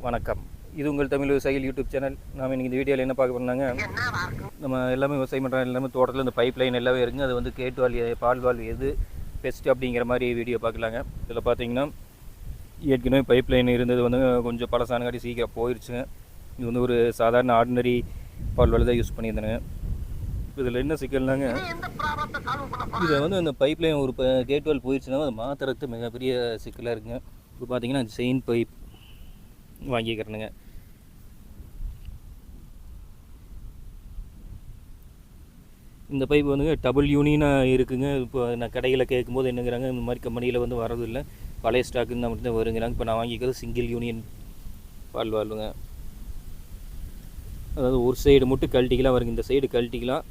வணக்கம். இது உங்கள் தமிழ் விவசாயிகள் யூடியூப் சேனல். நாம் இன்றைக்கி இந்த வீடியோவில் என்ன பார்க்க போகிறோம்னாங்க, நம்ம எல்லாமே விவசாயம் பண்ணுறோம், எல்லாமே தோட்டத்தில் இந்த பைப் லைன் எல்லாமே இருக்குங்க. அது வந்து கேட்வால் பால்வால் எது பெஸ்ட்டு அப்படிங்கிற மாதிரி வீடியோ பார்க்கலாங்க. இதில் பார்த்தீங்கன்னா ஏற்கனவே பைப் லைன் இருந்தது வந்து கொஞ்சம் பழசானங்காட்டி சீக்கிரம் போயிடுச்சுங்க. இது வந்து ஒரு சாதாரண ஆர்டினரி பால்வால் தான் யூஸ் பண்ணியிருந்தேங்க. இதில் என்ன சிக்கல்னாங்க, இதை வந்து அந்த பைப் லைன் ஒரு கேட்வால் போயிடுச்சுன்னா அது மாற்றுறது மிகப்பெரிய சிக்கலாக இருக்குங்க. இப்போ பார்த்தீங்கன்னா செயின் பைப் வாங்கிக்கிறேனுங்க. இந்த பைப் வந்துங்க டபுள் யூனியனாக இருக்குங்க. இப்போ நான் கடையில் கேட்கும்போது என்னங்கிறாங்க, இந்த மாதிரி கம்பெனியில் வந்து வரதில்லை, பழைய ஸ்டாக்குன்னு மட்டும்தான் வருங்கிறாங்க. இப்போ நான் வாங்கிக்கிறது சிங்கிள் யூனியன் பால்வால்வுங்க. அதாவது ஒரு சைடு மட்டும் கழட்டிக்கலாம் வருங்க. இந்த சைடு கழட்டிக்கலாம்,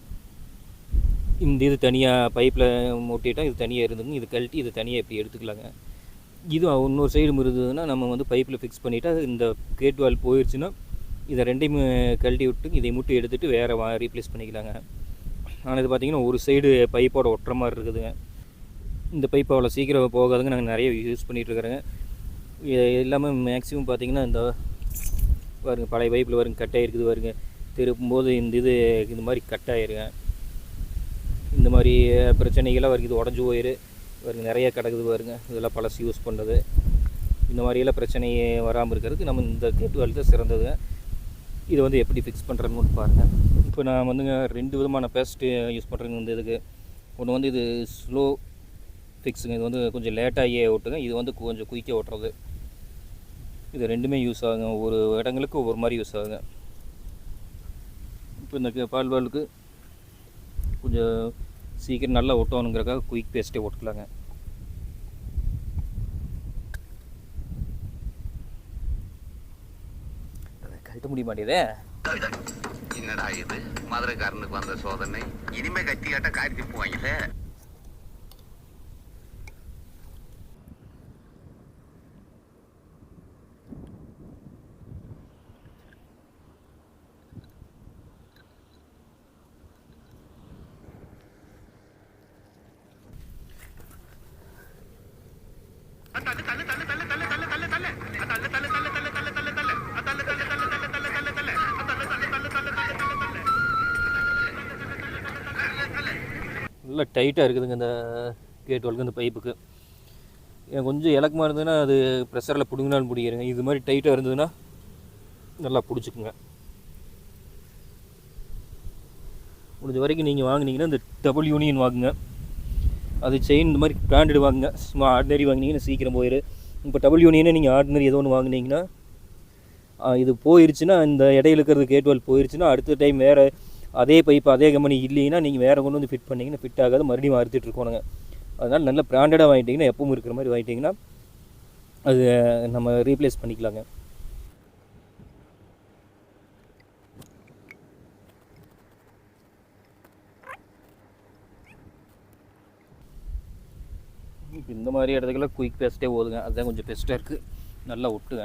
இந்த இது தனியாக பைப்பில் மூட்டிட்டால் இது தனியாக இருந்துங்க. இது கழட்டி இது தனியாக எப்படி எடுத்துக்கலாங்க. இது இன்னொரு சைடு இருந்ததுன்னா நம்ம வந்து பைப்பில் ஃபிக்ஸ் பண்ணிவிட்டு இந்த கேட் வால் போயிடுச்சுன்னா இதை ரெண்டையுமே கழட்டி விட்டு இதை மட்டும் எடுத்துகிட்டு வேறு ரீப்ளேஸ் பண்ணிக்கலாங்க. ஆனால் இது பார்த்திங்கன்னா ஒரு சைடு பைப்போட ஒட்டுற மாதிரி இருக்குதுங்க. இந்த பைப் அவ்வளோ சீக்கிரம் போகாதுங்க. நாங்கள் நிறைய யூஸ் பண்ணிகிட்ருக்குறேங்க. எல்லாமே மேக்ஸிமம் பார்த்திங்கன்னா இந்த பாருங்க பழைய பைப்பில் வருங்க கட்டாயிருக்குது வருங்க. திருப்பும்போது இந்த மாதிரி கட்டாயிருங்க. இந்த மாதிரி பிரச்சனைகள்லாம் வருது. இது உடஞ்சி போயிரு பாருங்க, நிறைய கிடக்குது பாருங்க. இதெல்லாம் பழசு யூஸ் பண்ணுறது. இந்த மாதிரியெல்லாம் பிரச்சனையே வராமல் இருக்கிறதுக்கு நம்ம இந்த கேட் வால் தான் சிறந்ததுங்க. இதை வந்து எப்படி ஃபிக்ஸ் பண்ணுறேன்னு பாருங்கள். இப்போ நான் வந்துங்க 2 விதமான பேஸ்ட்டு யூஸ் பண்ணுறேங்க. இந்த இதுக்கு ஒன்று வந்து இது ஸ்லோ ஃபிக்ஸுங்க. இது வந்து கொஞ்சம் லேட்டாகி ஓட்டுங்க. இது வந்து கொஞ்சம் குயிக்காக ஓட்டுறது. இது ரெண்டுமே யூஸ் ஆகுங்க. ஒரு இடங்களுக்கு ஒவ்வொரு மாதிரி யூஸ் ஆகுங்க. இப்போ இந்த பால்வாலுக்கு கொஞ்சம் சீக்கிரம் நல்லா ஓட்டணுங்கிறக்காக குயிக் பேஸ்ட்டே ஓட்டுக்கலாங்க. கட்ட முடிய மாட்டேதே. என்னடா இது மதுரைக்காரனுக்கு வந்த சோதனை. இனிமே கத்தி காட்ட காரி திப்புவாங்கல்ல. நல்லா டைட்டாக இருக்குதுங்க இந்த கேட் வால்க்கு. இந்த பைப்புக்கு கொஞ்சம் இலக்கமாக இருந்ததுன்னா அது ப்ரெஷரில் பிடுங்கினாலும் பிடிக்கிறேங்க. இது மாதிரி டைட்டாக இருந்ததுன்னா நல்லா பிடிச்சிக்குங்க. முடிஞ்ச வரைக்கும் நீங்கள் வாங்கினீங்கன்னா இந்த டபுள் யூனியன் வாங்குங்க. அது செயின் இந்த மாதிரி பிராண்டட் வாங்குங்க. சும்மா ஆர்டினரி வாங்கினீங்கன்னா சீக்கிரம் போயிடு. இப்போ டபுள் யூனியனே நீங்கள் ஆர்டினரி ஏதோ ஒன்று வாங்கினீங்கன்னா இது போயிடுச்சுன்னா, இந்த இடையில இருக்கிறது கேட் வால் போயிடுச்சுன்னா அடுத்த டைம் வேறு அதே பைப்பு அதே கம்பெனி இல்லைன்னா நீங்கள் வேறு கொண்டு வந்து ஃபிட் பண்ணிங்கன்னா ஃபிட் ஆகாது, மறுபடியும் அறுத்துட்டு இருக்கணுங்க. அதனால் நல்ல பிராண்டடாக வாங்கிட்டிங்கன்னா எப்பவும் இருக்கிற மாதிரி வாங்கிட்டிங்கன்னா அது நம்ம ரீப்ளேஸ் பண்ணிக்கலாங்க. இந்த மாதிரி இடத்துக்கெல்லாம் குயிக் பேஸ்ட்டே போதுங்க. அதுதான் கொஞ்சம் பெஸ்ட்டாக இருக்குது. நல்லா ஒட்டுங்க.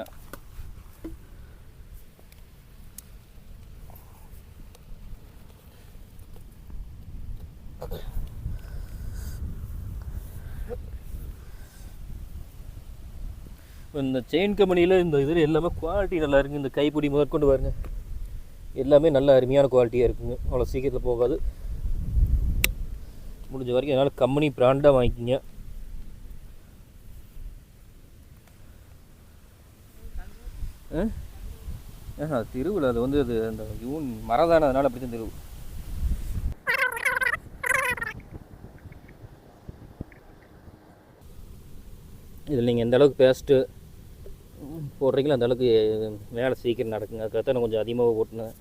இந்த செயின் கம்பெனியில் இந்த இதில் எல்லாமே குவாலிட்டி நல்லா இருக்குது. இந்த கைப்பிடி முதற்கொண்டு பாருங்க, எல்லாமே நல்ல அருமையான குவாலிட்டியாக இருக்குங்க. அவ்வளோ சீக்கிரத்தில் போகாது. முடிஞ்ச வரைக்கும் அதனால் கம்பெனி பிராண்டாக வாங்கிக்கிங்க. அது திருவிழா, அது வந்து அது அந்த மரதான, அதனால் அப்படி தான் திருவு. இதில் நீங்கள் எந்த அளவுக்கு பேஸ்ட்டு போடுறீங்களோ அந்த அளவுக்கு வேலை சீக்கிரம் நடக்குங்க. அதுக்காக நான் கொஞ்சம் அதிகமாக போட்டுனேன்.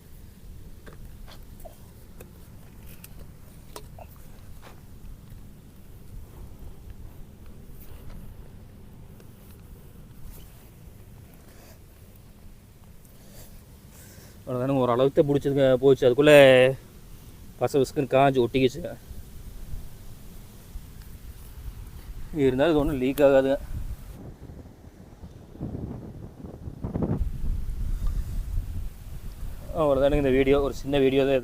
அவ்வளோதானுங்க, ஒரு அளவுக்கு தான் பிடிச்சதுங்க போச்சு. அதுக்குள்ளே பச விசுக்குன்னு காஞ்சி ஒட்டிக்கிச்சுங்க. இருந்தாலும் இது ஒன்றும் லீக் ஆகாதுங்க. அவ்வளோதானுங்க இந்த வீடியோ. ஒரு சின்ன வீடியோ தான் இது.